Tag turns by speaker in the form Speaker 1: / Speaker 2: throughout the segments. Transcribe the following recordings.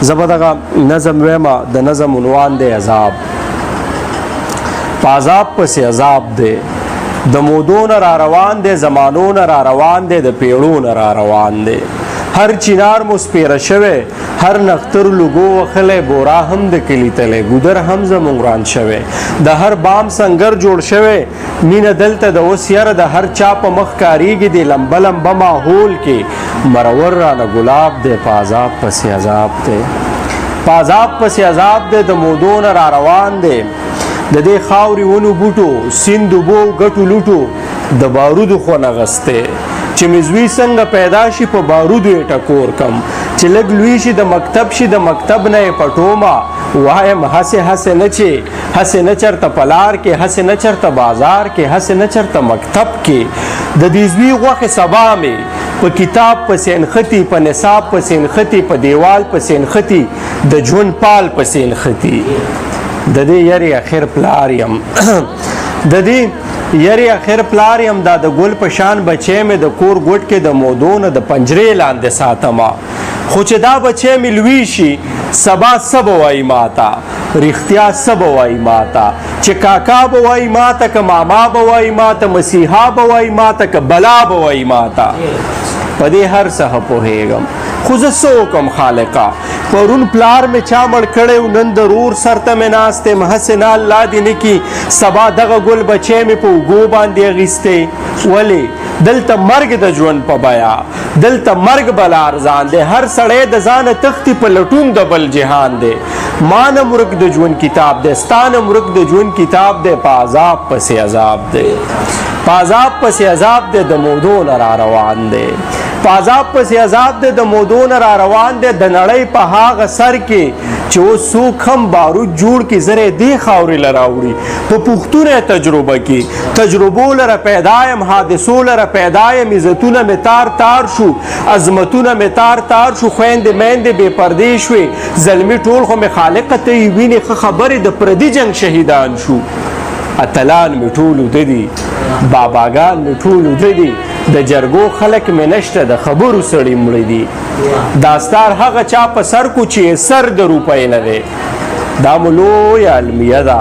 Speaker 1: زه به دغه نظم ویمه د نظم عنوان دی عذاب. په عذاب پسې عذاب دی، د مودو نه را روان دی، زمانو نه را روان دی، د پیړو نه را روان دی. هر چینار مو سپیره شوی، هر نختر لوګو وخلی، بورا هم د کلي تلی، ګودر هم زموږ وران شوی، د هر بام سنګر جوړ شوی. مینه دلته د اوس یره د هر چا په مخ کاریږي دی، لمبه لمبه ماحول کې مرور رانه ګلاب دی. په عذاب پسې عذاب دی، په عذاب پسې عذاب دی، د مودو نه را روان دی. د دې خاورې ونو بوټو، سیند اوبو ګټو لوټو، د بارودو خو نغستی. چې مزوي څنګه پیدا شي په بارودو یې ټکور کم، چې لږ لوی شي د مکتب شي د مکتب نه یې پټومه. وایم هسې هسې نه چې هسې نه چرته په لار کې، هسې نه چرته بازار کې، هسې نه چرته مکتب کې. د دې زوی غوښې سبا مې په کتاب پسې نښتي، په نصاب پسې نښتي، په دیوال پسې نښتي، د ژوند پال پسې نښتي. د دې یری اخر پلار یم د دې یری اخر پلار یم، دا د ګل په شان بچی مې د کور ګوټ کې د مودو نه د پنجرې لاندې ساتمه. خو چې دا بچی مې لوی شي سبا څه به وایي ماته، رښتیا څه به وایي ماته، چې کاکا به وایي ماته، که ماما به وایي ماته، مسیحا به وایي ماته، که بلا به وایي ماته. په دې هر څه پوهېږم، خو زه څه وکړم خالقه. پرون پلار مې چا مړ کړی و، نن د رور سر ته مې ناست یم. هسې نه الله دې نه کي سبا دغه ګل بچی مې په اوږو باندې اخیستی. ولې دلته مرګ د ژوند په بیه، دلته مرګ بلا ارزان دی. هر سړی د ځانه تښتي په لټون د بل جهان دی. ما نه مرګ د ژوند کتاب دی، ستا نه مرګ د ژوند کتاب دی. په عذاب پسې عذاب دی، په عذاب پسې عذاب دی، د مودو نه را روان دی. په عذاب پسې عذاب دی، د مودو نه را روان دی. د نړۍ په هاغه سر کې چې اوس څوک هم بارود جوړ کړي، زر یې دې خاورې له راوړي. په پوښتنه یې تجربه کې، تجربو لره پیدا یم، حادثو لره پیدا یم. عزتونه مې تار تار شو، عظمتونه مې تار تار شو، خویندې میندې بې پردې شوې، زلمي ټول خو مې خالقه ته یې وینې ښه خبرې د پردي جنګ شهیدان شو. اتلان مې ټول وده دي، باباګان مې ټول وده دي، د جرګو خلک مې نشته، د خبرو سړي مړه دي. داستار هغه چا په سر کو چې سر د روپۍ نه دی. دا مو لویه المیه ده،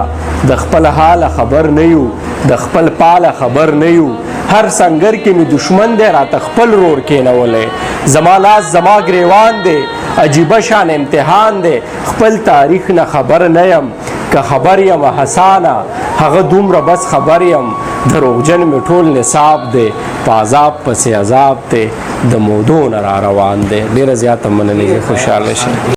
Speaker 1: د خپل حاله خبر نه یو، د خپل پاله خبر نه یو. هر سنګر کې مې دشمن دی راته خپل رور کېنولی. زما لاس زما ګریوان دی، عجیبه شان امتحان دی. خپل تاریخ نه خبر نه یم، که خبر یم حسانه هغه دومره بس خبر یم. دروغجن مې ټول نصاب دی، په عذاب پسې عذاب دی، د مودو نه را روان دی. ډېره زیاته مننه، خوشحاله شئ.